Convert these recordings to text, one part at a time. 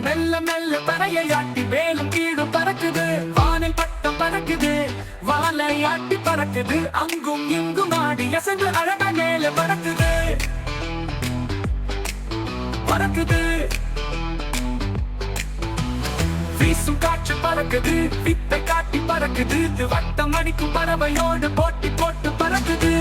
மெல்ல மெல்ல தரையாட்டி மேலும் கீழும் பறக்குது. வானில் பட்டம் பறக்குது, வாழையாட்டி பறக்குது. அங்கும் இங்கும் ஆடி அசைந்து அழகா மேல பறக்குது பறக்குது. வீசும் காற்று பறக்குது, வித்தை காட்டி பறக்குது. வட்டம் அடிக்கும் பறவையோடு போட்டி போட்டு பறக்குது.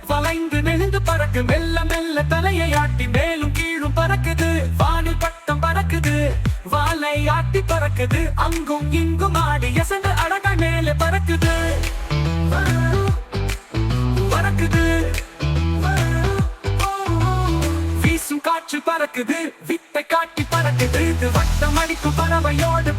வளைந்து நெளிந்து பறக்கு, மெல்ல மெல்ல தலையை ஆட்டி மேலும் கீழும் பறக்குது. வானில் பட்டம் பறக்குது, வாலை ஆட்டி பறக்குது. அங்கும் இங்கும் ஆடி அசைந்து அழகா மேலே பறக்குது பறக்குது. வீசும் காற்று பறக்குது, வித்தை காட்டி பறக்குது. வட்டம் அடிக்கும் பறவையோடு